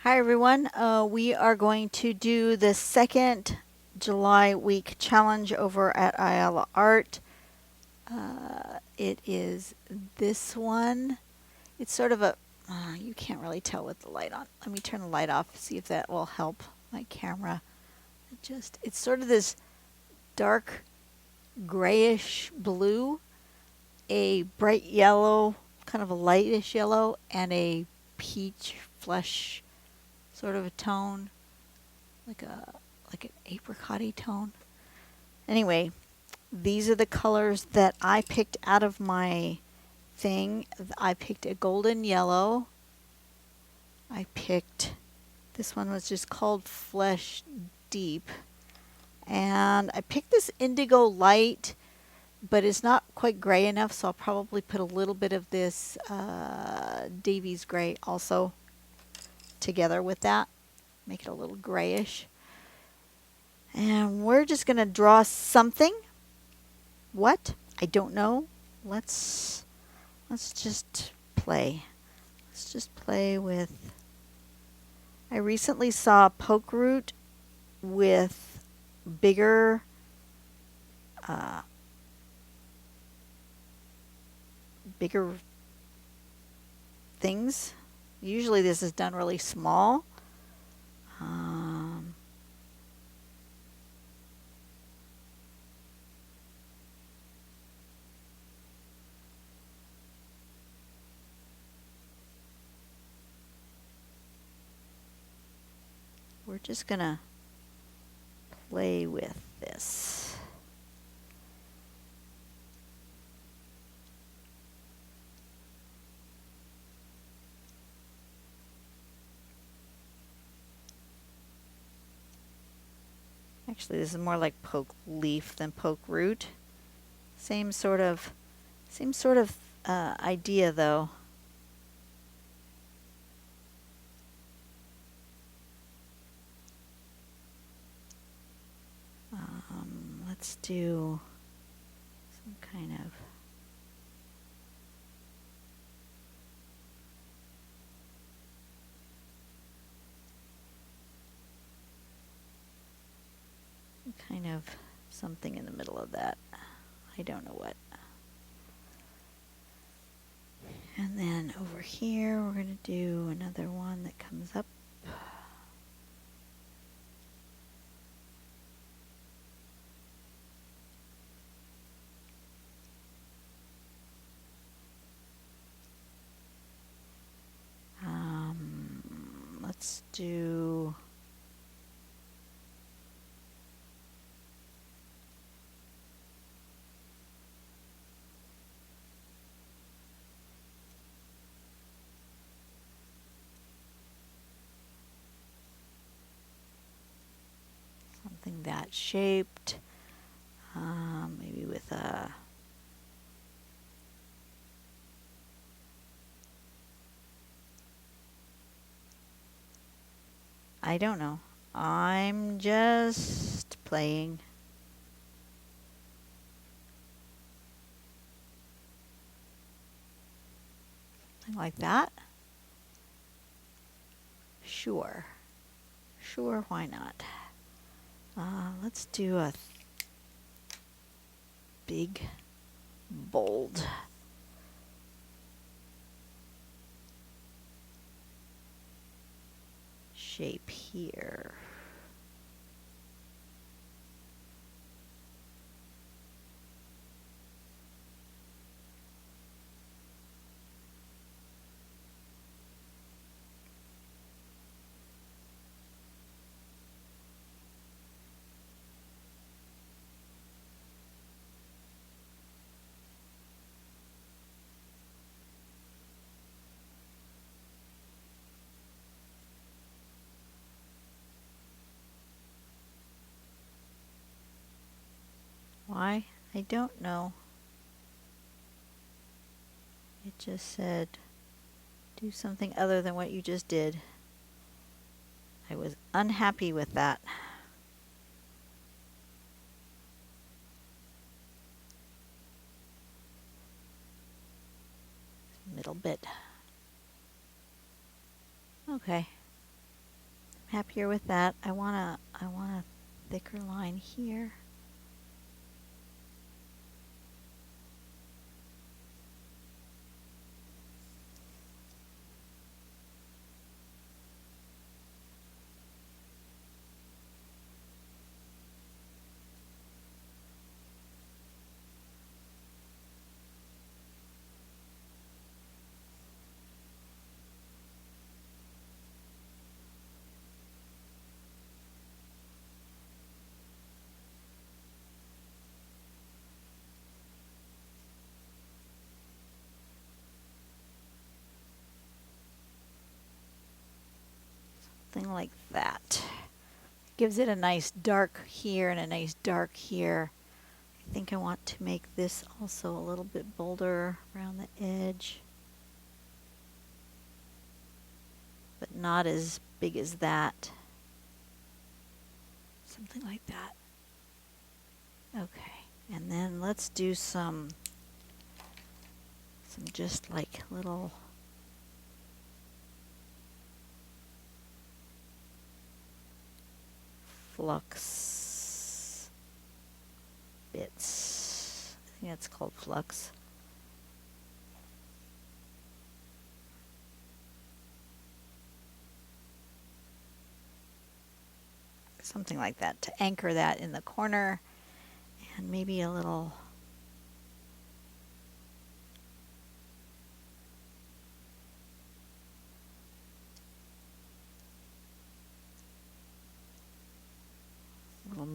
Hi everyone. We are going to do the second July week challenge over at Ayala Art. It is this one. It's sort of a, you can't really tell with the light on. Let me turn the light off, see if that will help my camera. It's sort of this dark grayish blue, a bright yellow, kind of a lightish yellow, and a peach flesh sort of a tone. Like an apricot-y tone. Anyway, these are the colors that I picked out of my thing. I picked a golden yellow. This one was just called Flesh Deep. And I picked this indigo light, but it's not quite gray enough, so I'll probably put a little bit of this Davies gray also together with that. Make it a little grayish. And we're just going to draw something. What? I don't know. Let's just play. Let's just play with. I recently saw poke root with bigger bigger things. Usually this is done really small. We're just going to play with this. Actually, this is more like poke leaf than poke root. Same sort of idea, though. Let's do some kind of something in the middle of that. I don't know what. And then over here, we're going to do another one that comes up. Let's do something that shaped, maybe with a I don't know. I'm just playing. Something like that. Sure. Sure, why not? Let's do a big, bold shape here. Why? I don't know. It just said, do something other than what you just did. I was unhappy with that. Middle bit. Okay. happier with that. I want a thicker line here. Something like that. Gives it a nice dark here and a nice dark here. I think I want to make this also a little bit bolder around the edge, but not as big as that. Something like that. Okay, and then let's do some just like little flux bits. I think that's called flux. Something like that to anchor that in the corner, and maybe a little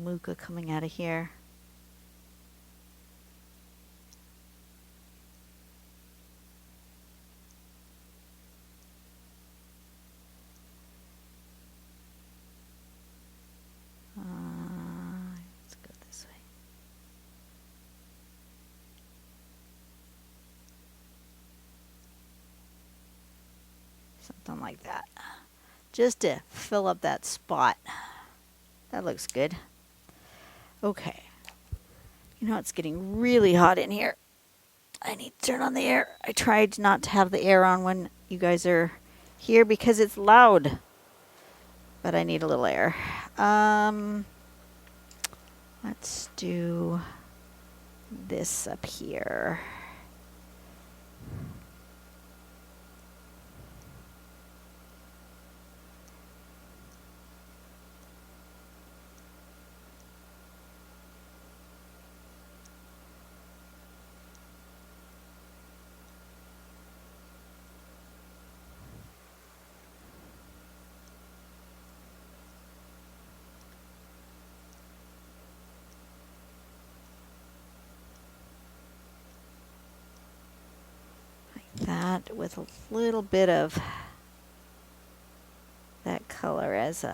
muka coming out of here. Let's go this way. Something like that. Just to fill up that spot. That looks good. Okay. You know, it's getting really hot in here. I need to turn on the air. I tried not to have the air on when you guys are here because it's loud. But I need a little air. Let's do this up here. That with a little bit of that color as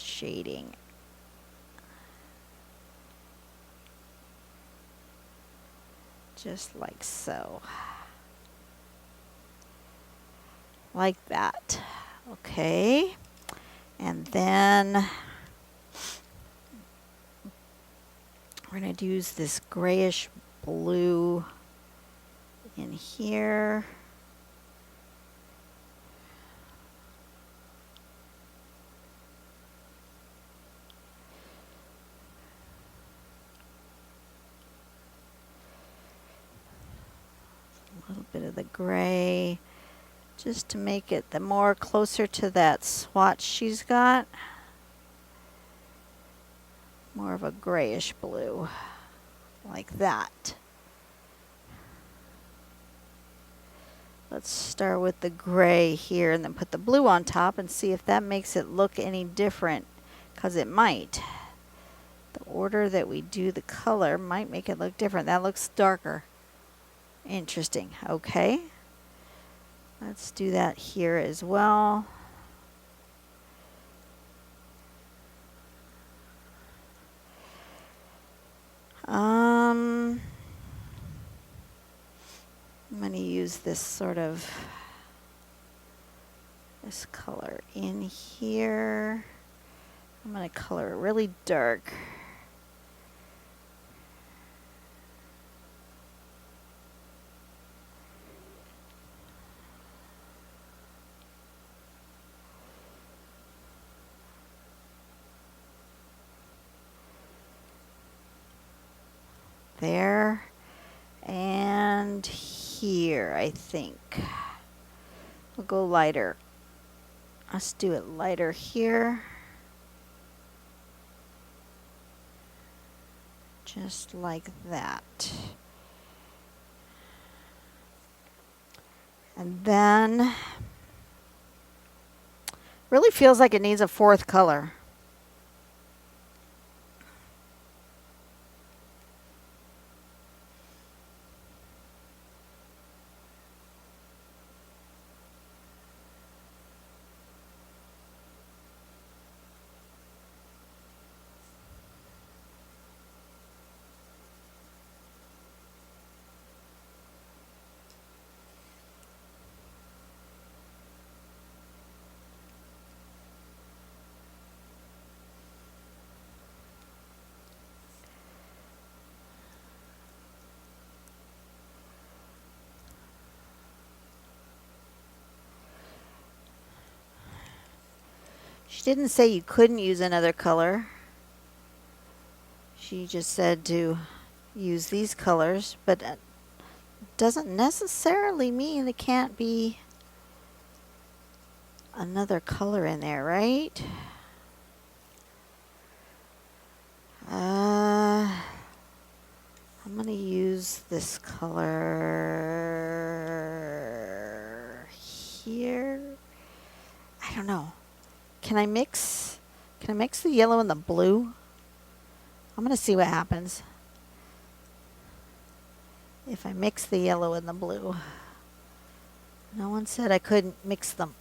shading. Just like so. Like that. Okay. And then we're going to use this grayish blue in here. A little bit of the gray just to make it the more closer to that swatch she's got. More of a grayish blue, like that. Let's start with the gray here and then put the blue on top and see if that makes it look any different, because it might. The order that we do the color might make it look different. That looks darker. Interesting. Okay. Let's do that here as well. I'm going to use this sort of this color in here. I'm going to color it really dark. there and here, I think. We'll go lighter. Let's do it lighter here. Just like that. And then, really feels like it needs a fourth color. She didn't say you couldn't use another color. She just said to use these colors, but it doesn't necessarily mean it can't be another color in there, right? I'm going to use this color here. I don't know. Can I mix the yellow and the blue? I'm going to see what happens if I mix the yellow and the blue. No one said I couldn't mix them.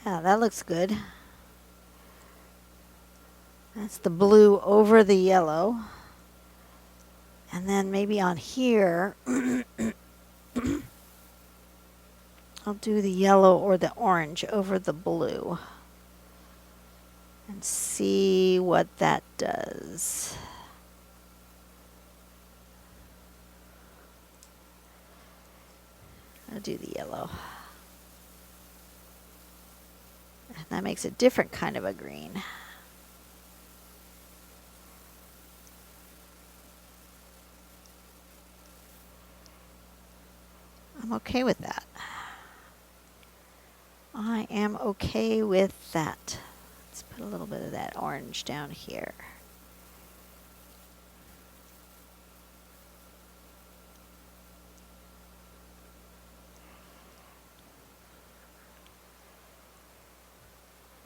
Yeah, that looks good. That's the blue over the yellow. And then maybe on here, I'll do the yellow or the orange over the blue. And see what that does. I'll do the yellow. And that makes a different kind of a green. I'm okay with that. I am okay with that. Let's put a little bit of that orange down here.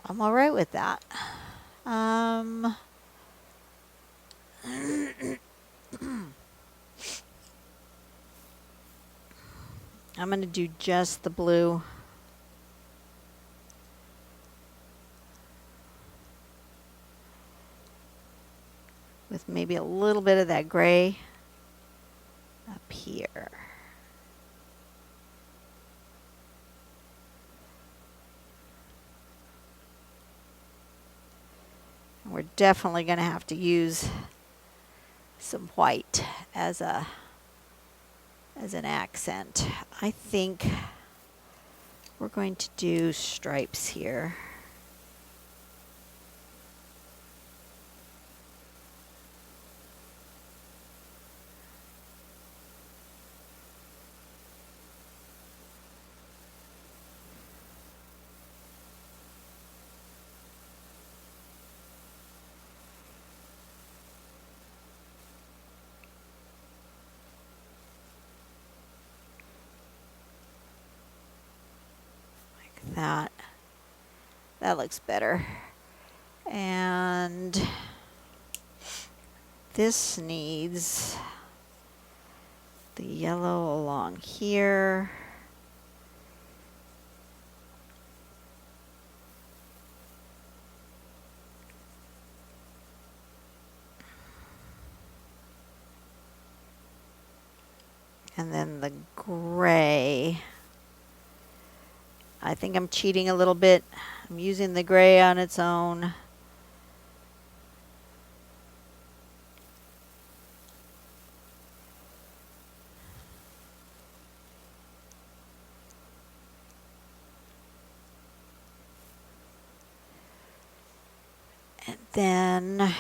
I'm all right with that. I'm going to do just the blue. With maybe a little bit of that gray up here. We're definitely going to have to use some white as an accent. I think we're going to do stripes here. That looks better. And this needs the yellow along here. And then the gray I think I'm cheating a little bit. I'm using the gray on its own. And then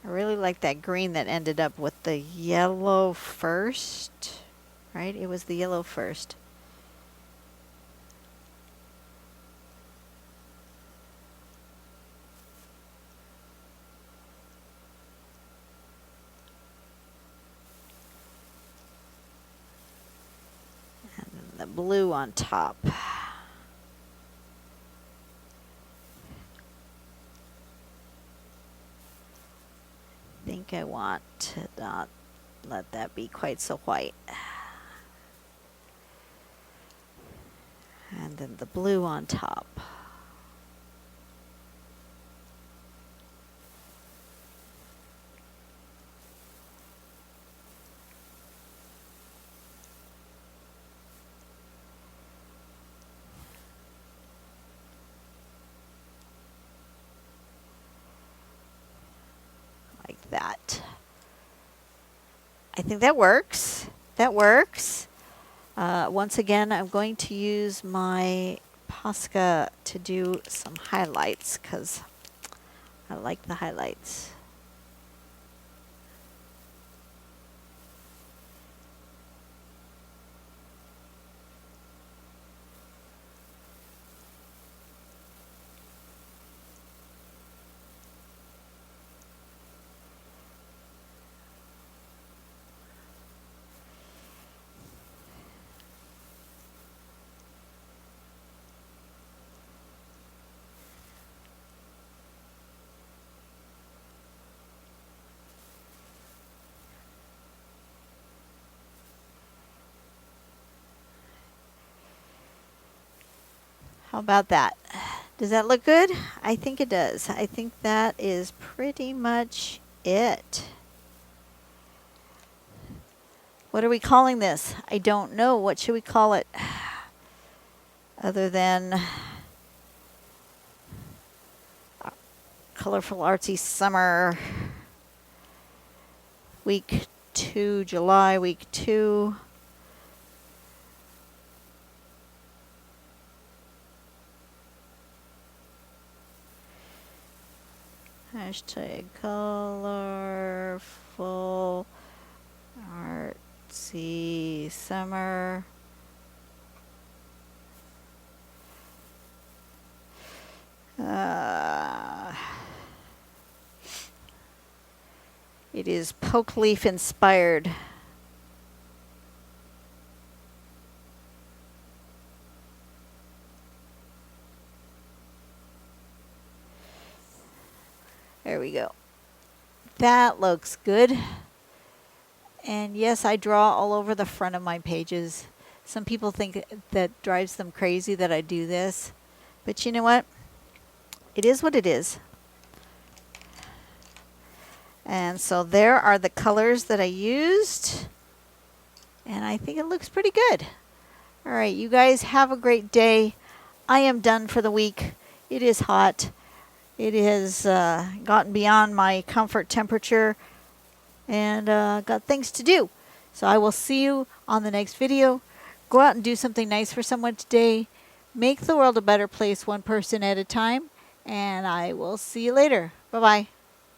I really like that green that ended up with the yellow first, right? It was the yellow first. And then the blue on top. I think I want to not let that be quite so white. And then the blue on top. Like that. I think that works. That works. Once again, I'm going to use my Posca to do some highlights because I like the highlights. How about that? Does that look good? I think it does. I think that is pretty much it. What are we calling this? I don't know. What should we call it? Other than Colorful Artsy Summer. Week 2, July, week 2. Hashtag colorful artsy summer. It is poke leaf inspired. There we go. That looks good. And yes, I draw all over the front of my pages. Some people think that drives them crazy that I do this. But you know what? It is what it is. And so there are the colors that I used. And I think it looks pretty good. All right, you guys have a great day. I am done for the week. It is hot. It has gotten beyond my comfort temperature and got things to do. So I will see you on the next video. Go out and do something nice for someone today. Make the world a better place one person at a time. And I will see you later. Bye-bye.